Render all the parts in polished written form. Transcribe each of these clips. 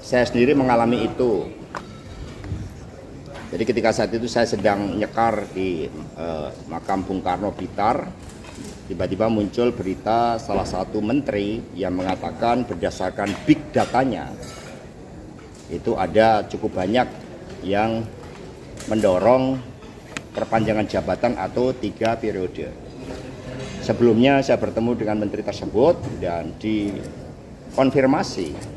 Saya sendiri mengalami itu. Jadi ketika saat itu saya sedang nyekar di makam Bung Karno Blitar, tiba-tiba muncul berita salah satu menteri yang mengatakan berdasarkan big datanya itu ada cukup banyak yang mendorong perpanjangan jabatan atau 3 periode. Sebelumnya saya bertemu dengan menteri tersebut dan dikonfirmasi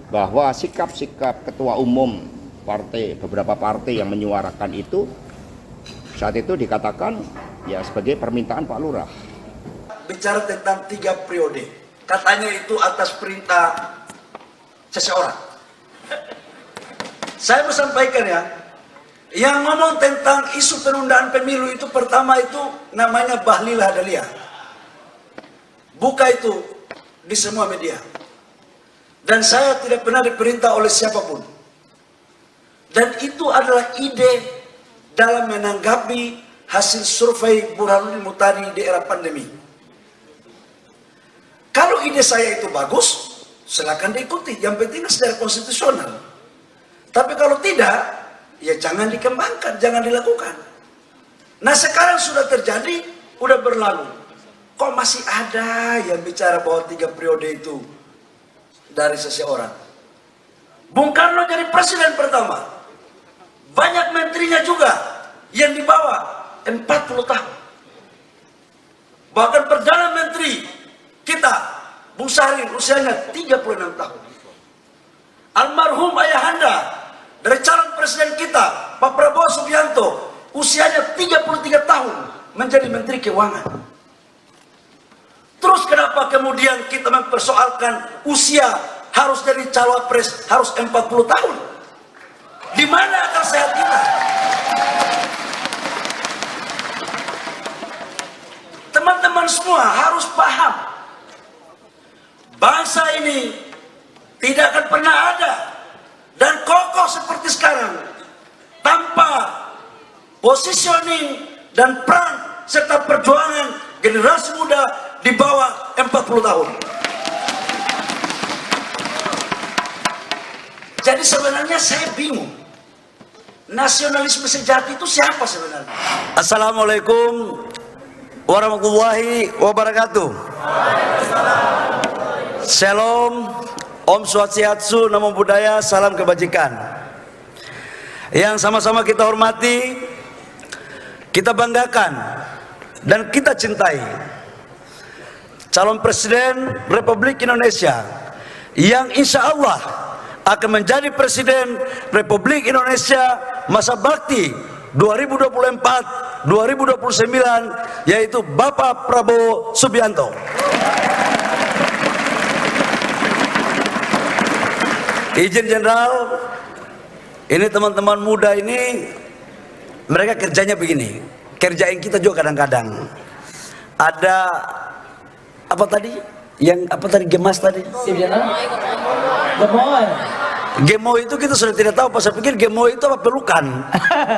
bahwa sikap-sikap ketua umum partai, beberapa partai yang menyuarakan itu saat itu dikatakan ya sebagai permintaan Pak Lurah. Bicara tentang 3 periode, katanya itu atas perintah seseorang. Saya mau sampaikan ya, yang ngomong tentang isu penundaan pemilu itu pertama itu namanya Bahlil Lahadalia. Buka itu di semua media. Dan saya tidak pernah diperintah oleh siapapun. Dan itu adalah ide dalam menanggapi hasil survei Burhanuddin Muhtadi di era pandemi. Kalau ide saya itu bagus, silakan diikuti. Yang penting secara konstitusional. Tapi kalau tidak, ya jangan dikembangkan, jangan dilakukan. Nah sekarang sudah terjadi, udah berlalu. Kok masih ada yang bicara bahwa 3 periode itu dari seseorang? Bung Karno jadi presiden pertama, banyak menterinya juga yang di bawah 40 tahun. Bahkan Perdana Menteri kita, Bung Syahrir, usianya 36 tahun. Almarhum ayahanda dari calon presiden kita, Pak Prabowo Subianto, usianya 33 tahun menjadi Menteri Keuangan. Terus kenapa kemudian kita mempersoalkan usia harus jadi cawapres harus 40 tahun? Di mana akal sehat kita? Teman-teman semua harus paham, bangsa ini tidak akan pernah ada dan kokoh seperti sekarang tanpa positioning dan peran serta perjuangan generasi muda di bawah 40 tahun. Jadi sebenarnya saya bingung, nasionalisme sejati itu siapa sebenarnya? Assalamualaikum warahmatullahi wabarakatuh. Shalom, Om Swastiastu, Namo Buddhaya, salam kebajikan. Yang sama-sama kita hormati, kita banggakan, dan kita cintai calon Presiden Republik Indonesia yang insya Allah akan menjadi Presiden Republik Indonesia masa bakti 2024-2029, yaitu Bapak Prabowo Subianto. Izin Jenderal, ini teman-teman muda ini mereka kerjanya begini, kerjain kita juga kadang-kadang. Ada apa tadi? Yang apa tadi, gemas tadi? Gemo itu kita sudah tidak tahu, pas saya pikir gemo itu apa, pelukan.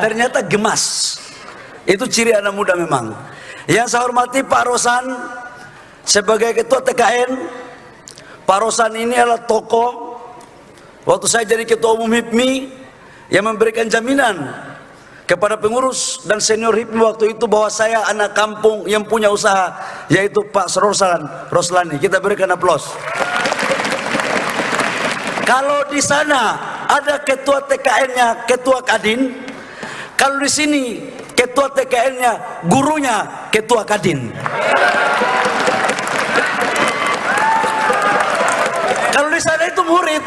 Ternyata gemas. Itu ciri anak muda memang. Yang saya hormati Pak Rosan sebagai Ketua TKN. Pak Rosan ini adalah tokoh waktu saya jadi Ketua Umum HIPMI yang memberikan jaminan kepada pengurus dan senior HIPMI waktu itu bahwa saya anak kampung yang punya usaha, yaitu Pak Roslani. Kita berikan aplaus. Kalau di sana ada ketua TKN-nya, ketua Kadin. Kalau di sini ketua TKN-nya, gurunya ketua Kadin. Kalau di sana itu murid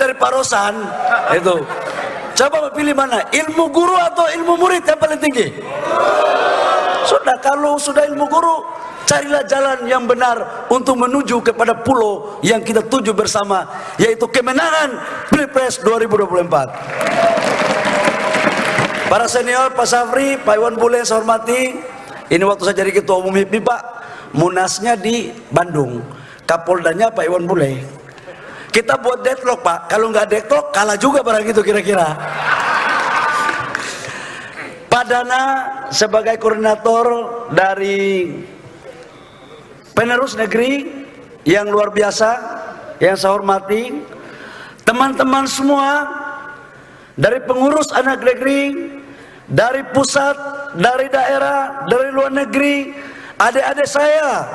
dari Pak Rosan itu. Coba pilih mana, ilmu guru atau ilmu murid yang paling tinggi? Sudah, kalau sudah ilmu guru, carilah jalan yang benar untuk menuju kepada pulau yang kita tuju bersama, yaitu kemenangan Pilpres 2024. Para senior, Pak Safri, Pak Iwan Bule yang saya hormati, ini waktu saya jadi Ketua Umum HIPMI Pak, Munasnya di Bandung, Kapoldanya Pak Iwan Bule. Kita buat deadlock Pak, kalau nggak deadlock kalah juga barang itu kira-kira. Pak Dana sebagai koordinator dari penerus negeri yang luar biasa, yang saya hormati, teman-teman semua dari pengurus anak negeri, dari pusat, dari daerah, dari luar negeri, adik-adik saya,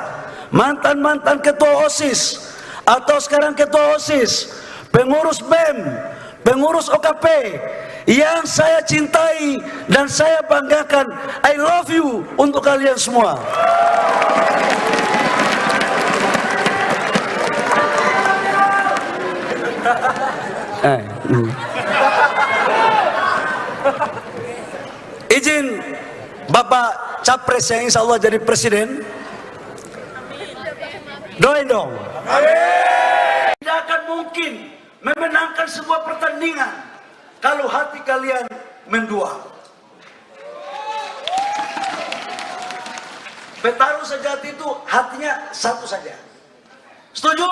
mantan-mantan ketua OSIS atau sekarang ketua OSIS, pengurus BEM, pengurus OKP yang saya cintai dan saya banggakan. I love you untuk kalian semua. Izin Bapak Capres yang insya Allah jadi presiden, doain dong. Tidak akan mungkin memenangkan sebuah pertandingan kalau hati kalian mendua. Petarung sejati itu hatinya satu saja. Setuju?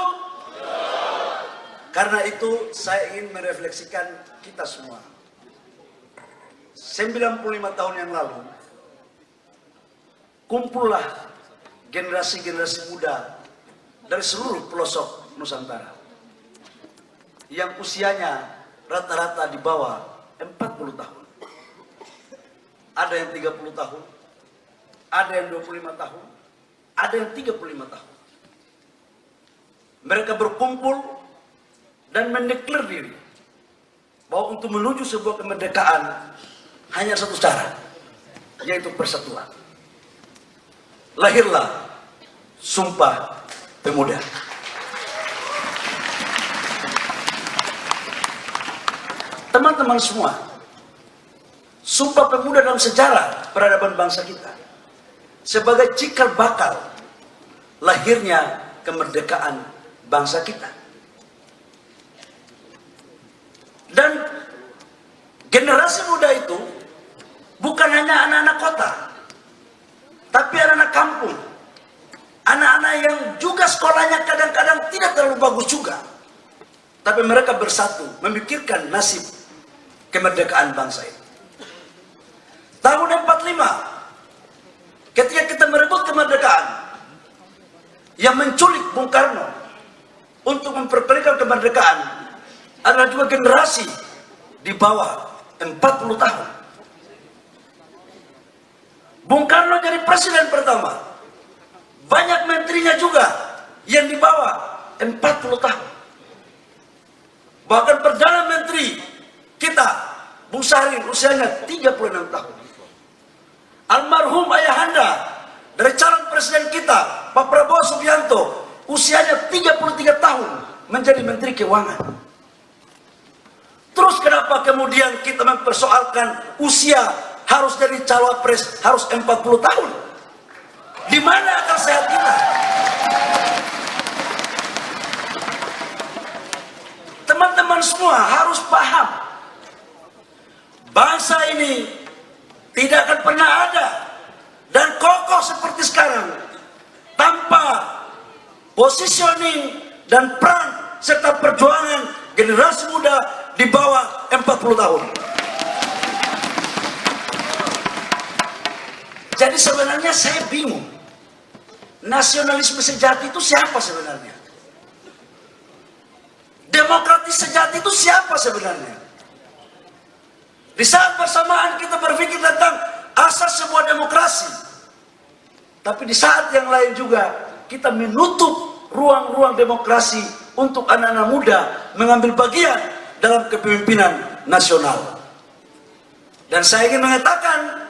Karena itu saya ingin merefleksikan kita semua. 95 tahun yang lalu, kumpullah generasi-generasi muda dari seluruh pelosok Nusantara yang usianya rata-rata di bawah 40 tahun. Ada yang 30 tahun, ada yang 25 tahun, ada yang 35 tahun. Mereka berkumpul dan mendeklar diri bahwa untuk menuju sebuah kemerdekaan hanya satu cara, yaitu persatuan. Lahirlah Sumpah Pemuda. Teman-teman semua, Sumpah Pemuda dalam sejarah peradaban bangsa kita sebagai cikal bakal lahirnya kemerdekaan bangsa kita. Dan generasi muda itu bukan hanya anak-anak kota, tapi anak-anak kampung, anak-anak yang juga sekolahnya kadang-kadang tidak terlalu bagus juga, tapi mereka bersatu memikirkan nasib kemerdekaan bangsa ini. Tahun 45, ketika kita merebut kemerdekaan, yang menculik Bung Karno untuk memperolehkan kemerdekaan adalah juga generasi di bawah 40 tahun. Bung Karno jadi presiden pertama, banyak menterinya juga yang di bawah 40 tahun. Bahkan Perdana Menteri kita, Bung Sahrir, usianya 36 tahun. Almarhum ayahanda dari calon presiden kita, Pak Prabowo Subianto, usianya 33 tahun menjadi Menteri Keuangan. Terus kenapa kemudian kita mempersoalkan usia harus jadi cawapres harus 40 tahun? Di mana akal sehat kita? Teman-teman semua harus paham, bangsa ini tidak akan pernah ada dan kokoh seperti sekarang tanpa positioning dan peran serta perjuangan generasi muda di bawah 40 tahun. Jadi sebenarnya saya bingung, nasionalisme sejati itu siapa sebenarnya? Demokratis sejati itu siapa sebenarnya? Di saat bersamaan kita berpikir tentang asas sebuah demokrasi, tapi di saat yang lain juga kita menutup ruang-ruang demokrasi untuk anak-anak muda mengambil bagian dalam kepemimpinan nasional. Dan saya ingin mengatakan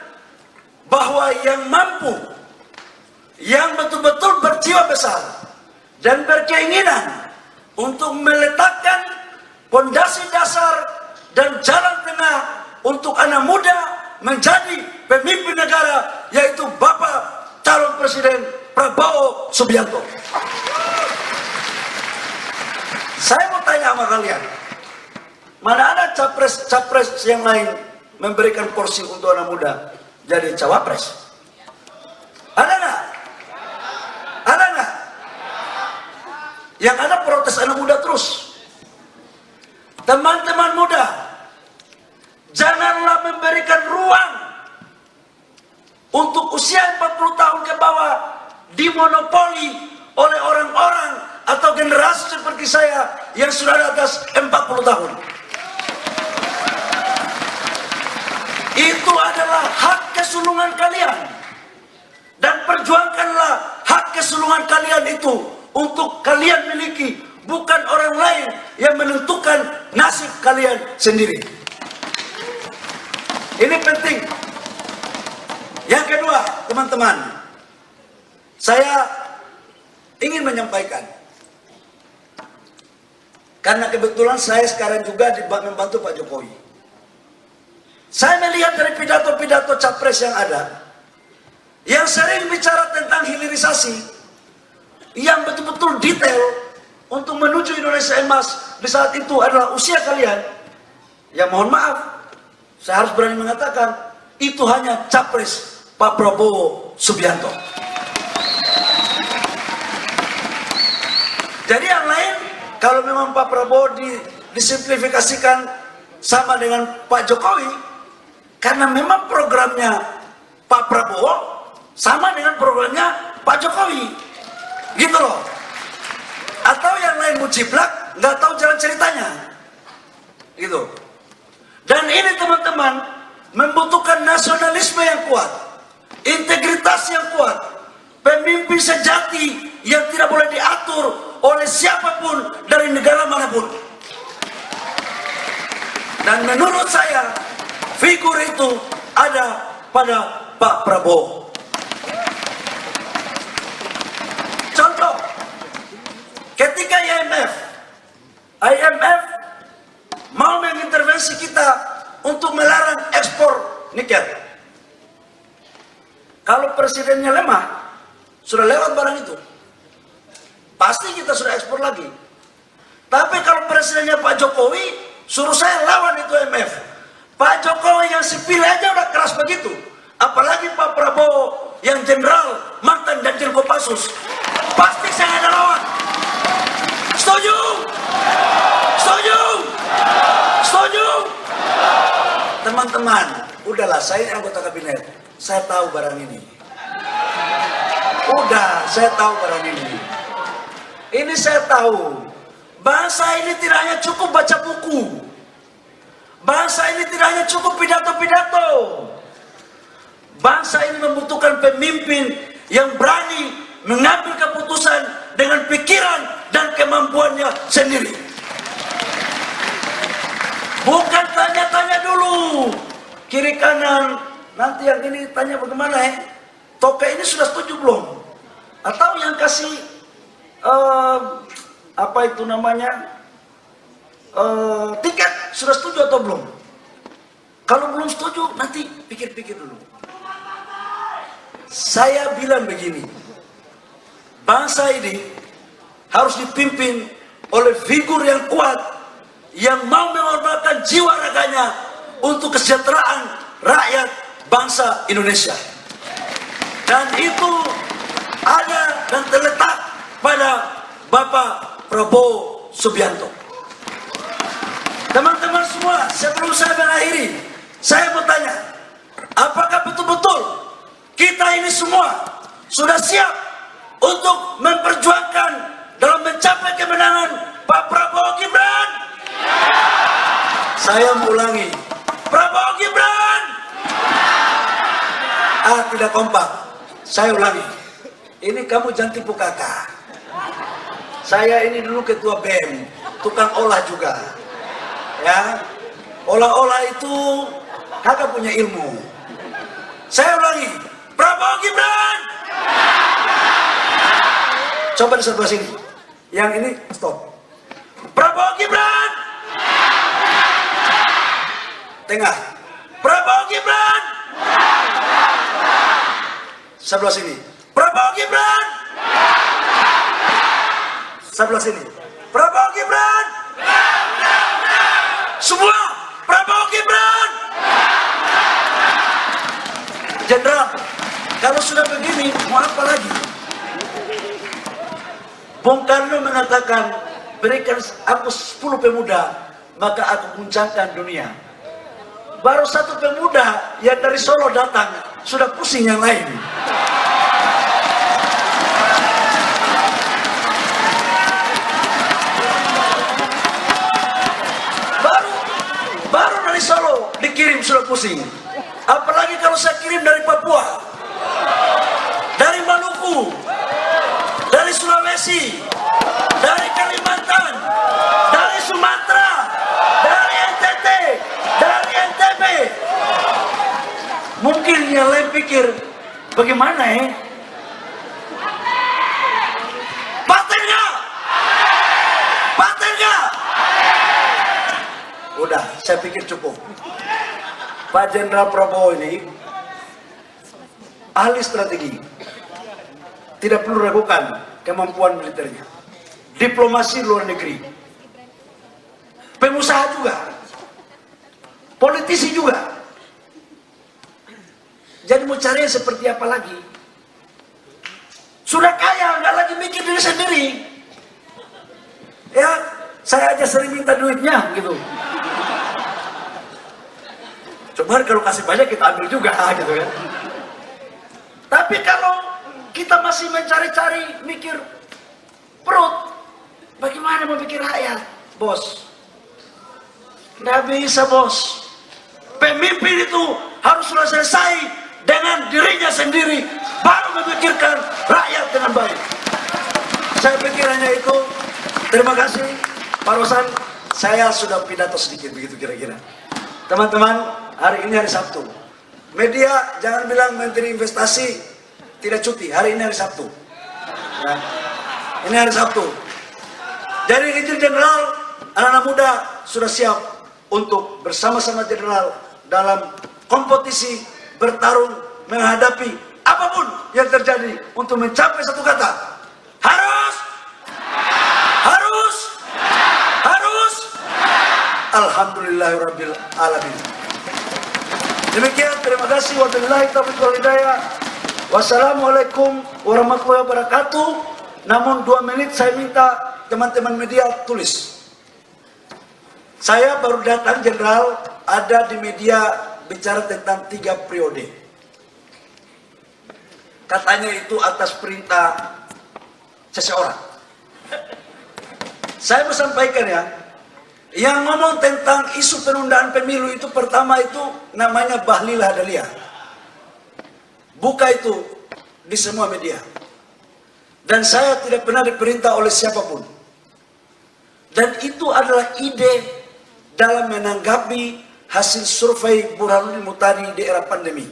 bahwa yang mampu, yang betul-betul berjiwa besar dan berkeinginan untuk meletakkan fondasi dasar dan jalan tengah untuk anak muda menjadi pemimpin negara, yaitu Bapak calon Presiden Prabowo Subianto. Saya mau tanya sama kalian, mana ada capres-capres yang lain memberikan porsi untuk anak muda jadi cawapres? Ada nggak? Ada nggak? Yang ada protes anak muda terus. Teman-teman muda, janganlah memberikan ruang untuk usia 40 tahun ke bawah dimonopoli oleh orang-orang atau generasi seperti saya yang sudah di atas 40 tahun. Itu adalah hak kesulungan kalian. Dan perjuangkanlah hak kesulungan kalian itu untuk kalian miliki, bukan orang lain yang menentukan nasib kalian sendiri. Ini penting. Yang kedua, teman-teman, saya ingin menyampaikan, karena kebetulan saya sekarang juga membantu Pak Jokowi. Saya melihat dari pidato-pidato capres yang ada, yang sering bicara tentang hilirisasi, yang betul-betul detail untuk menuju Indonesia emas di saat itu adalah usia kalian. Ya mohon maaf, saya harus berani mengatakan itu hanya capres Pak Prabowo Subianto. Jadi yang lain, kalau memang Pak Prabowo disimplifikasikan sama dengan Pak Jokowi, karena memang programnya Pak Prabowo sama dengan programnya Pak Jokowi, gitu loh. Atau yang lain mujiblak, nggak tahu jalan ceritanya, gitu. Dan ini teman-teman membutuhkan nasionalisme yang kuat, integritas yang kuat, pemimpin sejati yang tidak boleh diatur oleh siapapun dari negara manapun. Dan menurut saya figur itu ada pada Pak Prabowo. Contoh, ketika IMF mau mengintervensi kita untuk melarang ekspor nikel. Kalau presidennya lemah, sudah lewat barang itu, pasti kita sudah ekspor lagi. Tapi kalau presidennya Pak Jokowi, suruh saya lawan itu IMF. Pak Jokowi yang sipil aja udah keras begitu, apalagi Pak Prabowo yang jenderal, mantan Danjen Kopassus. Pasti saya ada lawan. Setuju? Setuju? Setuju? Teman-teman, udahlah, saya anggota kabinet, saya tahu barang ini. Udah, saya tahu barang ini. Ini saya tahu. Bangsa ini tidak hanya cukup baca buku. Bangsa ini tidak hanya cukup pidato-pidato. Bangsa ini membutuhkan pemimpin yang berani mengambil keputusan dengan pikiran dan kemampuannya sendiri. Bukan tanya-tanya dulu kiri kanan, nanti yang ini tanya bagaimana Toke ini sudah setuju belum? Atau yang kasih apa itu namanya tiket sudah setuju atau belum? Kalau belum setuju nanti pikir-pikir dulu. Saya bilang begini, bangsa ini harus dipimpin oleh figur yang kuat, yang mau mengorbankan jiwa raganya untuk kesejahteraan rakyat bangsa Indonesia. Dan itu ada dan terletak pada Bapak Prabowo Subianto. Teman-teman semua, sebelum saya mengakhiri, saya mau tanya, apakah betul-betul kita ini semua sudah siap untuk memperjuangkan dalam mencapai kemenangan Pak Prabowo Gibran? Saya mengulangi, Prabowo Gibran. Tidak kompak. Saya ulangi, ini kamu jangan tipu kakak. Saya ini dulu ketua BEM, tukang olah juga, ya. Olah-olah itu kakak punya ilmu. Saya ulangi, Prabowo Gibran. Coba di sebelah sini, yang ini stop. Prabowo Gibran. Tengah, Prabowo Gibran. Sebelah sini, Prabowo Gibran. Sebelah sini, Prabowo Gibran. Semua Prabowo Gibran. Jenderal, kalau sudah begini mau apa lagi? Bung Karno mengatakan, berikan aku 10 pemuda maka aku guncangkan dunia. Baru satu pemuda yang dari Solo datang sudah pusing yang lain. pusing. Apalagi kalau saya kirim dari Papua, dari Maluku, dari Sulawesi, dari Kalimantan, dari Sumatera, dari NTT, dari NTB. Mungkin yang lain pikir, bagaimana ya? Paten nggak? Paten nggak? Udah, saya pikir cukup. Pak Jenderal Prabowo ini ahli strategi, tidak perlu ragukan kemampuan militernya, diplomasi luar negeri, pengusaha juga, politisi juga. Jadi mau cari yang seperti apa lagi? Sudah kaya, nggak lagi mikir diri sendiri. Ya, saya aja sering minta duitnya gitu. Coba kalau kasih banyak kita ambil juga gitu kan. Tapi kalau kita masih mencari-cari mikir perut, bagaimana mau pikir rakyat, bos? Nggak bisa, bos. Pemimpin itu harus sudah selesai dengan dirinya sendiri, baru memikirkan rakyat dengan baik. Saya pikir hanya itu. Terima kasih Pak Rosan. Saya sudah pidato sedikit begitu kira-kira. Teman-teman, hari ini hari Sabtu. Media jangan bilang Menteri Investasi tidak cuti. Hari ini hari Sabtu. Ya. Ini hari Sabtu. Jadi Injil Jenderal, anak-anak muda sudah siap untuk bersama-sama Jenderal dalam kompetisi bertarung menghadapi apapun yang terjadi untuk mencapai satu kata. Harus. Alhamdulillahirabbil alamin. Demikian, terima kasih. Wabillahi taufiq wal hidayah. Wassalamualaikum warahmatullahi wabarakatuh. Namun 2 menit saya minta teman-teman media tulis. Saya baru datang Jenderal, ada di media bicara tentang 3 periode. Katanya itu atas perintah seseorang. Saya mau sampaikan ya, yang ngomong tentang isu penundaan pemilu itu pertama itu namanya Bahlil Lahadalia. Buka itu di semua media. Dan saya tidak pernah diperintah oleh siapapun. Dan itu adalah ide dalam menanggapi hasil survei Burhanuddin Muhtadi di era pandemi.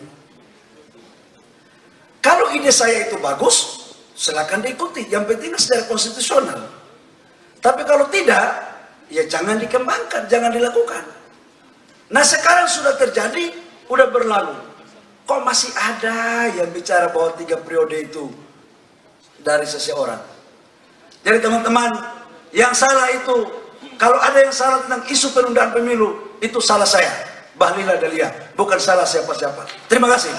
Kalau ide saya itu bagus, silakan diikuti. Yang penting secara konstitusional. Tapi kalau tidak, ya jangan dikembangkan, jangan dilakukan. Nah sekarang sudah terjadi, udah berlalu. Kok masih ada yang bicara bahwa 3 periode itu dari seseorang? Jadi teman-teman, yang salah itu, kalau ada yang salah tentang isu penundaan pemilu, itu salah saya, Bahlil Lahadalia, bukan salah siapa-siapa. Terima kasih.